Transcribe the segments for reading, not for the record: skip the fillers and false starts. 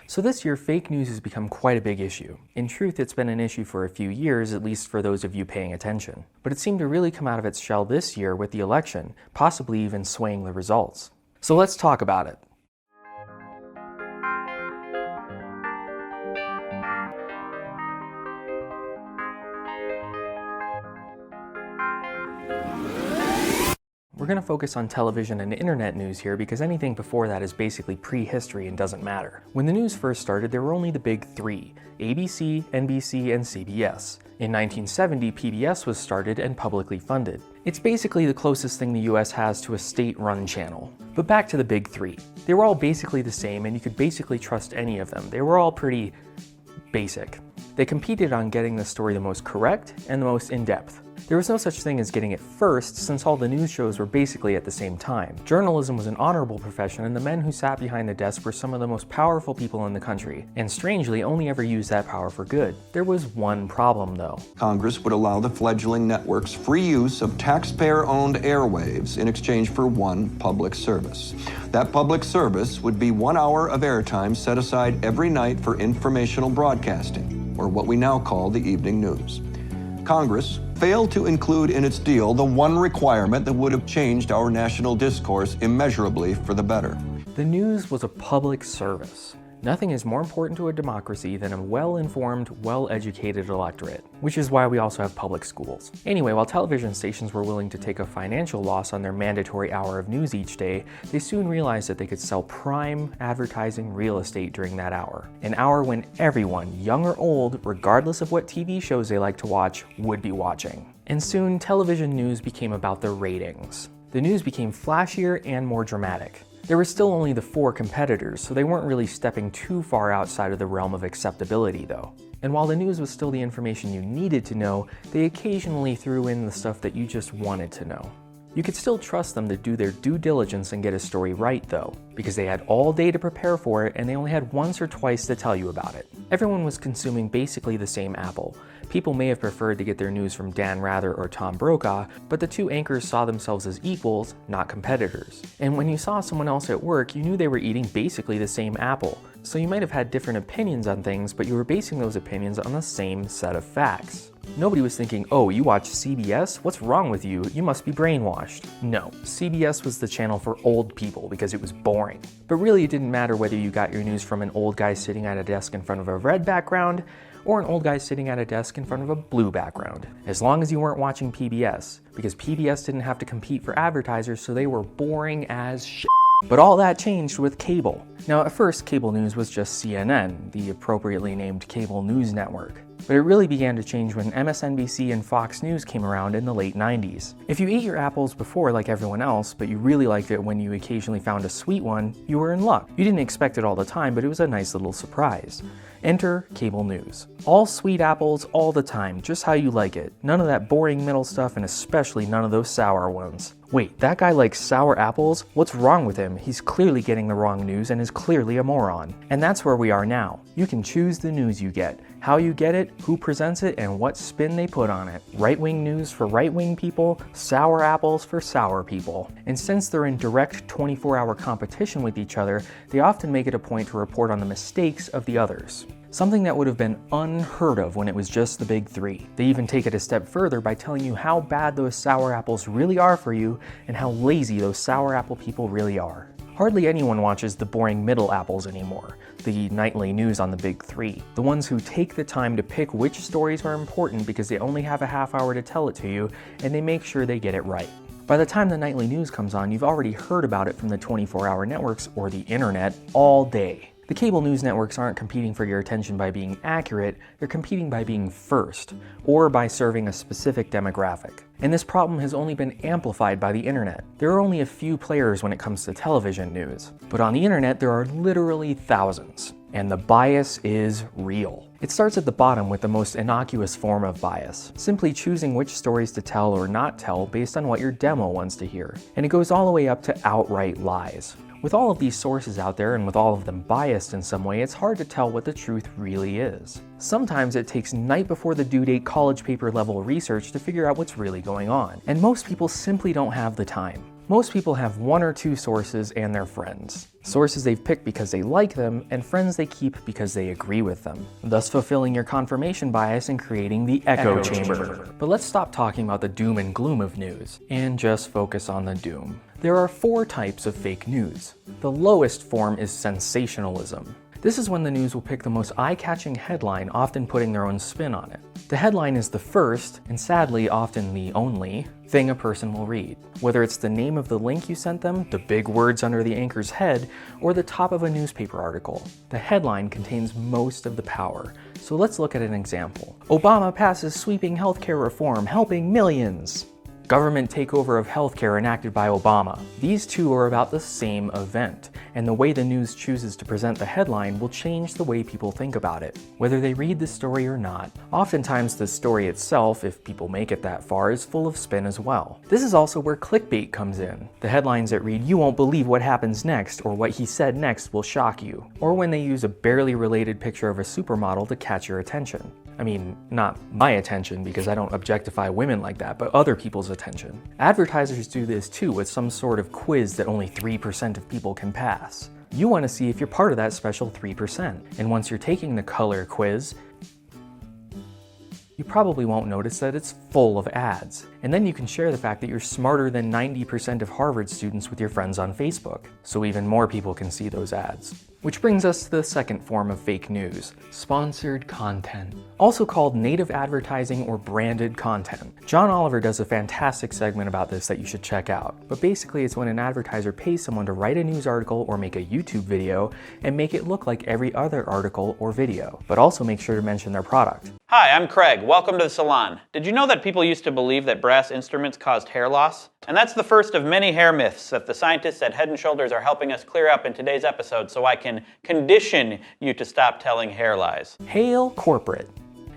So this year, fake news has become quite a big issue. In truth, it's been an issue for a few years, at least for those of you paying attention. But it seemed to really come out of its shell this year with the election, possibly even swaying the results. So let's talk about it. We're going to focus on television and internet news here because anything before that is basically prehistory and doesn't matter. When the news first started, there were only the big three: ABC, NBC, and CBS. In 1970, PBS was started and publicly funded. It's basically the closest thing the US has to a state-run channel. But back to the big three. They were all basically the same, and you could basically trust any of them. They were all pretty basic. They competed on getting the story the most correct and the most in-depth. There was no such thing as getting it first, since all the news shows were basically at the same time. Journalism was an honorable profession, and the men who sat behind the desk were some of the most powerful people in the country, and strangely only ever used that power for good. There was one problem though. Congress would allow the fledgling networks free use of taxpayer-owned airwaves in exchange for one public service. That public service would be 1 hour of airtime set aside every night for informational broadcasting, or what we now call the evening news. Congress failed to include in its deal the one requirement that would have changed our national discourse immeasurably for the better. The news was a public service. Nothing is more important to a democracy than a well-informed, well-educated electorate, which is why we also have public schools. Anyway, while television stations were willing to take a financial loss on their mandatory hour of news each day, they soon realized that they could sell prime advertising real estate during that hour. An hour when everyone, young or old, regardless of what TV shows they like to watch, would be watching. And soon, television news became about the ratings. The news became flashier and more dramatic. There were still only the 4 competitors, so they weren't really stepping too far outside of the realm of acceptability though. And while the news was still the information you needed to know, they occasionally threw in the stuff that you just wanted to know. You could still trust them to do their due diligence and get a story right though, because they had all day to prepare for it and they only had once or twice to tell you about it. Everyone was consuming basically the same apple. People may have preferred to get their news from Dan Rather or Tom Brokaw, but the two anchors saw themselves as equals, not competitors. And when you saw someone else at work, you knew they were eating basically the same apple. So you might have had different opinions on things, but you were basing those opinions on the same set of facts. Nobody was thinking, oh, you watch CBS? What's wrong with you? You must be brainwashed. No, CBS was the channel for old people because it was boring. But really it didn't matter whether you got your news from an old guy sitting at a desk in front of a red background or an old guy sitting at a desk in front of a blue background, as long as you weren't watching PBS, because PBS didn't have to compete for advertisers, so they were boring as shit. But all that changed with cable. Now at first, cable news was just CNN, the appropriately named cable news network. But it really began to change when MSNBC and Fox News came around in the late 90s. If you ate your apples before like everyone else, but you really liked it when you occasionally found a sweet one, you were in luck. You didn't expect it all the time, but it was a nice little surprise. Enter cable news. All sweet apples all the time, just how you like it. None of that boring middle stuff, and especially none of those sour ones. Wait, that guy likes sour apples? What's wrong with him? He's clearly getting the wrong news and is clearly a moron. And that's where we are now. You can choose the news you get, how you get it, who presents it, and what spin they put on it. Right-wing news for right-wing people, sour apples for sour people. And since they're in direct 24-hour competition with each other, they often make it a point to report on the mistakes of the others. Something that would have been unheard of when it was just the big three. They even take it a step further by telling you how bad those sour apples really are for you and how lazy those sour apple people really are. Hardly anyone watches the boring middle apples anymore, the nightly news on the big three. The ones who take the time to pick which stories are important because they only have a half hour to tell it to you, and they make sure they get it right. By the time the nightly news comes on, you've already heard about it from the 24-hour networks or the internet all day. The cable news networks aren't competing for your attention by being accurate, they're competing by being first, or by serving a specific demographic. And this problem has only been amplified by the internet. There are only a few players when it comes to television news, but on the internet there are literally thousands, and the bias is real. It starts at the bottom with the most innocuous form of bias, simply choosing which stories to tell or not tell based on what your demo wants to hear, and it goes all the way up to outright lies. With all of these sources out there and with all of them biased in some way, it's hard to tell what the truth really is. Sometimes it takes night before the due date college paper level research to figure out what's really going on, and most people simply don't have the time. Most people have one or two sources and their friends. Sources they've picked because they like them, and friends they keep because they agree with them, thus fulfilling your confirmation bias and creating the echo chamber. But let's stop talking about the doom and gloom of news, and just focus on the doom. There are 4 types of fake news. The lowest form is sensationalism. This is when the news will pick the most eye-catching headline, often putting their own spin on it. The headline is the first, and sadly often the only, thing a person will read. Whether it's the name of the link you sent them, the big words under the anchor's head, or the top of a newspaper article, the headline contains most of the power. So let's look at an example. Obama passes sweeping healthcare reform, helping millions. Government takeover of healthcare enacted by Obama. These two are about the same event, and the way the news chooses to present the headline will change the way people think about it, whether they read the story or not. Oftentimes the story itself, if people make it that far, is full of spin as well. This is also where clickbait comes in. The headlines that read, "You won't believe what happens next," or "What he said next will shock you," or when they use a barely related picture of a supermodel to catch your attention. I mean, not my attention because I don't objectify women like that, but other people's attention. Advertisers do this too with some sort of quiz that only 3% of people can pass. You want to see if you're part of that special 3%. And once you're taking the color quiz, you probably won't notice that it's full of ads. And then you can share the fact that you're smarter than 90% of Harvard students with your friends on Facebook, so even more people can see those ads. Which brings us to the second form of fake news, sponsored content. Also called native advertising or branded content. John Oliver does a fantastic segment about this that you should check out. But basically it's when an advertiser pays someone to write a news article or make a YouTube video and make it look like every other article or video, but also make sure to mention their product. Hi, I'm Craig. Welcome to the salon. Did you know that people used to believe that brass instruments caused hair loss? And that's the first of many hair myths that the scientists at Head & Shoulders are helping us clear up in today's episode so I can condition you to stop telling hair lies. Hail corporate.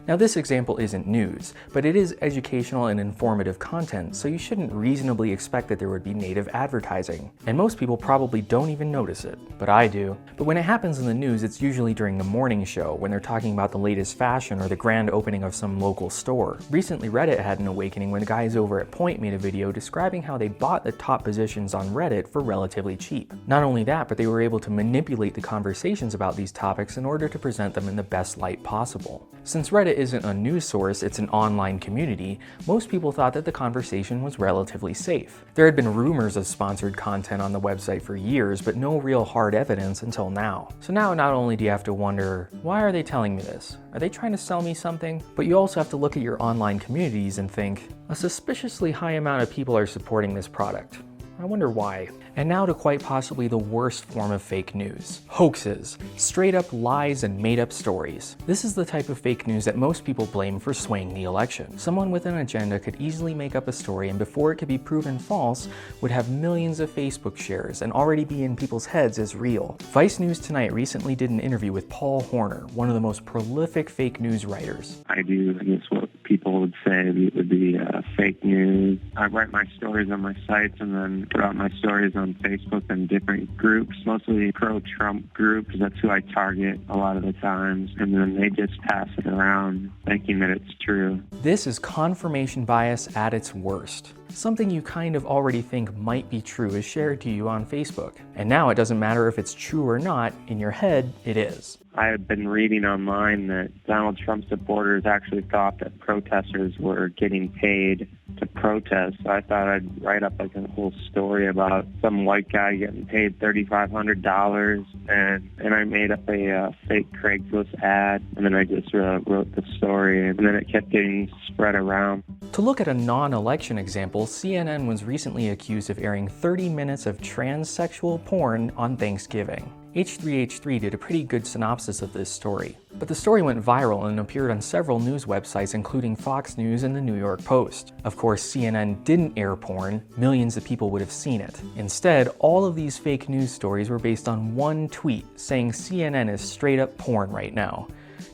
Now this example isn't news, but it is educational and informative content, so you shouldn't reasonably expect that there would be native advertising. And most people probably don't even notice it, but I do. But when it happens in the news, it's usually during the morning show, when they're talking about the latest fashion or the grand opening of some local store. Recently Reddit had an awakening when the guys over at Point made a video describing how they bought the top positions on Reddit for relatively cheap. Not only that, but they were able to manipulate the conversations about these topics in order to present them in the best light possible. Since Reddit isn't a news source, it's an online community, most people thought that the conversation was relatively safe. There had been rumors of sponsored content on the website for years, but no real hard evidence until now. So now not only do you have to wonder, why are they telling me this? Are they trying to sell me something? But you also have to look at your online communities and think, a suspiciously high amount of people are supporting this product. I wonder why. And now to quite possibly the worst form of fake news. Hoaxes. Straight up lies and made up stories. This is the type of fake news that most people blame for swaying the election. Someone with an agenda could easily make up a story and before it could be proven false, would have millions of Facebook shares and already be in people's heads as real. Vice News Tonight recently did an interview with Paul Horner, one of the most prolific fake news writers. I do, I guess, what people would say would be fake news. I write my stories on my sites and then put out my stories on Facebook and different groups, mostly pro-Trump groups. That's who I target a lot of the times. And then they just pass it around thinking that it's true. This is confirmation bias at its worst. Something you kind of already think might be true is shared to you on Facebook. And now it doesn't matter if it's true or not, in your head, it is. I have been reading online that Donald Trump supporters actually thought that protesters were getting paid to protest. So I thought I'd write up like a whole story about some white guy getting paid $3,500, and I made up a fake Craigslist ad, and then I just wrote the story, and then it kept getting spread around. To look at a non-election example, CNN was recently accused of airing 30 minutes of transsexual porn on Thanksgiving. H3H3 did a pretty good synopsis of this story. But the story went viral and appeared on several news websites including Fox News and the New York Post. Of course, CNN didn't air porn, millions of people would have seen it. Instead, all of these fake news stories were based on one tweet saying CNN is straight up porn right now.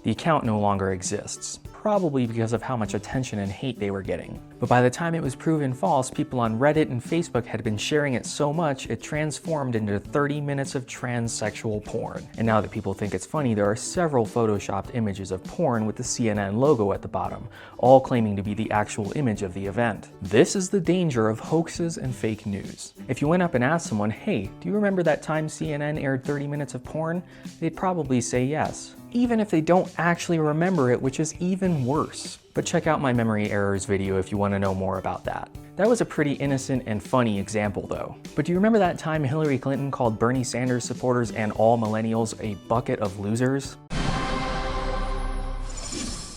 The account no longer exists. probably because of how much attention and hate they were getting. But by the time it was proven false, people on Reddit and Facebook had been sharing it so much it transformed into 30 minutes of transsexual porn. And now that people think it's funny, there are several photoshopped images of porn with the CNN logo at the bottom, all claiming to be the actual image of the event. This is the danger of hoaxes and fake news. If you went up and asked someone, hey, do you remember that time CNN aired 30 minutes of porn? They'd probably say yes, even if they don't actually remember it, which is even worse. But check out my memory errors video if you want to know more about that. That was a pretty innocent and funny example though. But do you remember that time Hillary Clinton called Bernie Sanders supporters and all millennials a bucket of losers?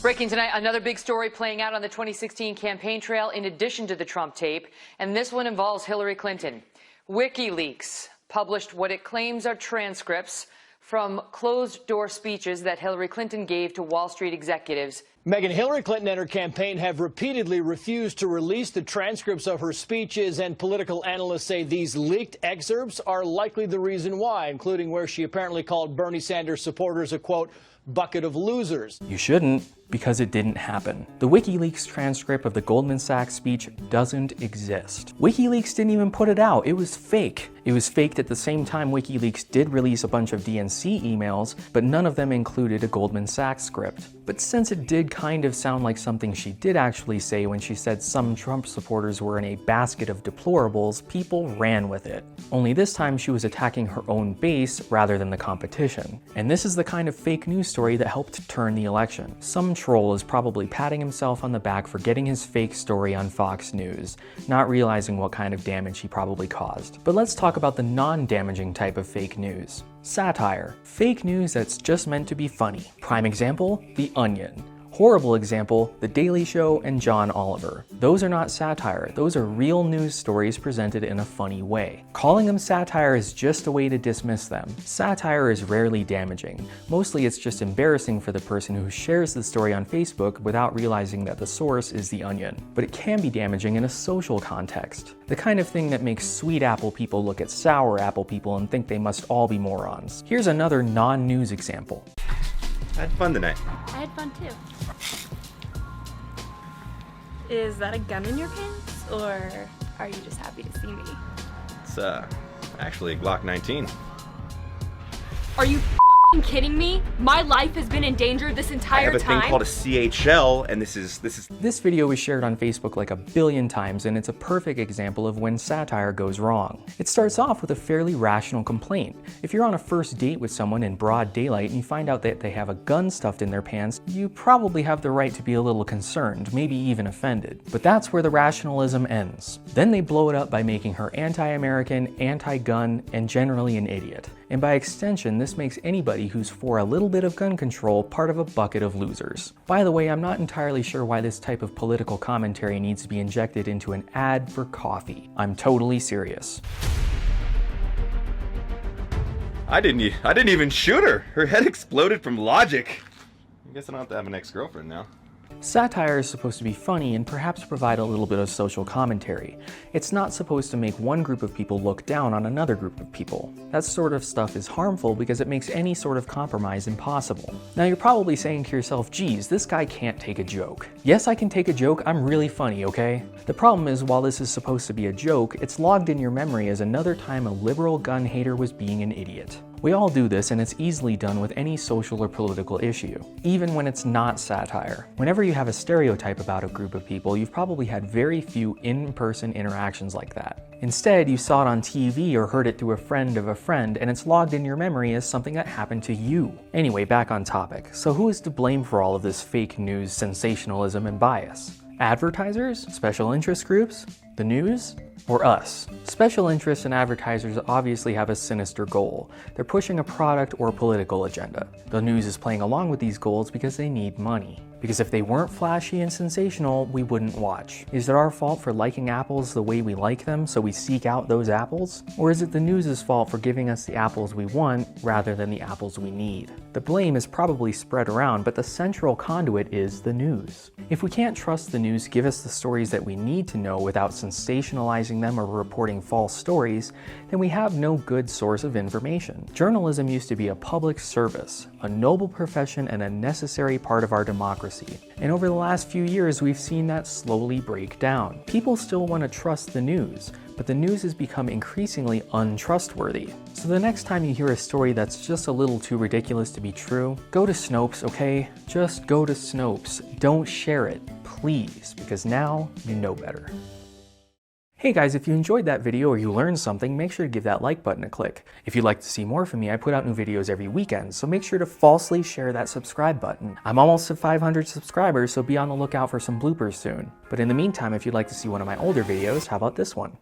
Breaking tonight, another big story playing out on the 2016 campaign trail in addition to the Trump tape, and this one involves Hillary Clinton. WikiLeaks published what it claims are transcripts from closed-door speeches that Hillary Clinton gave to Wall Street executives. Megyn, Hillary Clinton and her campaign have repeatedly refused to release the transcripts of her speeches, and political analysts say these leaked excerpts are likely the reason why, including where she apparently called Bernie Sanders supporters a, quote, bucket of losers. You shouldn't, because it didn't happen. The WikiLeaks transcript of the Goldman Sachs speech doesn't exist. WikiLeaks didn't even put it out. It was fake. It was faked at the same time WikiLeaks did release a bunch of DNC emails, but none of them included a Goldman Sachs script. But since it did kind of sound like something she did actually say when she said some Trump supporters were in a basket of deplorables, people ran with it. Only this time she was attacking her own base rather than the competition. And this is the kind of fake news story that helped turn the election. Some troll is probably patting himself on the back for getting his fake story on Fox News, not realizing what kind of damage he probably caused. But let's talk about the non-damaging type of fake news. Satire. Fake news that's just meant to be funny. Prime example, The Onion. Horrible example, The Daily Show and John Oliver. Those are not satire, those are real news stories presented in a funny way. Calling them satire is just a way to dismiss them. Satire is rarely damaging. Mostly it's just embarrassing for the person who shares the story on Facebook without realizing that the source is The Onion. But it can be damaging in a social context. The kind of thing that makes sweet apple people look at sour apple people and think they must all be morons. Here's another non-news example. I had fun tonight. I had fun too. Is that a gun in your pants, or are you just happy to see me? It's actually a Glock 19. Are you f***ing kidding me? My life has been in danger this entire time. I have a thing called a CHL, and this is. This video was shared on Facebook like a billion times, and it's a perfect example of when satire goes wrong. It starts off with a fairly rational complaint. If you're on a first date with someone in broad daylight and you find out that they have a gun stuffed in their pants, you probably have the right to be a little concerned, maybe even offended. But that's where the rationalism ends. Then they blow it up by making her anti-American, anti-gun, and generally an idiot. And by extension, this makes anybody who's for a little bit of gun control part of a bucket of losers. By the way, I'm not entirely sure why this type of political commentary needs to be injected into an ad for coffee. I'm totally serious. I didn't even shoot her. Her head exploded from logic. I guess I don't have to have an ex-girlfriend now. Satire is supposed to be funny and perhaps provide a little bit of social commentary. It's not supposed to make one group of people look down on another group of people. That sort of stuff is harmful because it makes any sort of compromise impossible. Now you're probably saying to yourself, geez, this guy can't take a joke. Yes, I can take a joke, I'm really funny, okay? The problem is, while this is supposed to be a joke, it's logged in your memory as another time a liberal gun hater was being an idiot. We all do this, and it's easily done with any social or political issue, even when it's not satire. Whenever you have a stereotype about a group of people, you've probably had very few in-person interactions like that. Instead, you saw it on TV or heard it through a friend of a friend, and it's logged in your memory as something that happened to you. Anyway, back on topic. So who is to blame for all of this fake news, sensationalism, and bias? Advertisers? Special interest groups? The news? Or us? Special interests and advertisers obviously have a sinister goal. They're pushing a product or political agenda. The news is playing along with these goals because they need money. Because if they weren't flashy and sensational, we wouldn't watch. Is it our fault for liking apples the way we like them, so we seek out those apples? Or is it the news's fault for giving us the apples we want rather than the apples we need? The blame is probably spread around, but the central conduit is the news. If we can't trust the news to give us the stories that we need to know without sensationalizing minimizing them or reporting false stories, then we have no good source of information. Journalism used to be a public service, a noble profession and a necessary part of our democracy. And over the last few years, we've seen that slowly break down. People still want to trust the news, but the news has become increasingly untrustworthy. So the next time you hear a story that's just a little too ridiculous to be true, go to Snopes, okay? Just go to Snopes. Don't share it, please, because now you know better. Hey guys, if you enjoyed that video or you learned something, make sure to give that like button a click. If you'd like to see more from me, I put out new videos every weekend, so make sure to falsely share that subscribe button. I'm almost at 500 subscribers, so be on the lookout for some bloopers soon. But in the meantime, if you'd like to see one of my older videos, how about this one?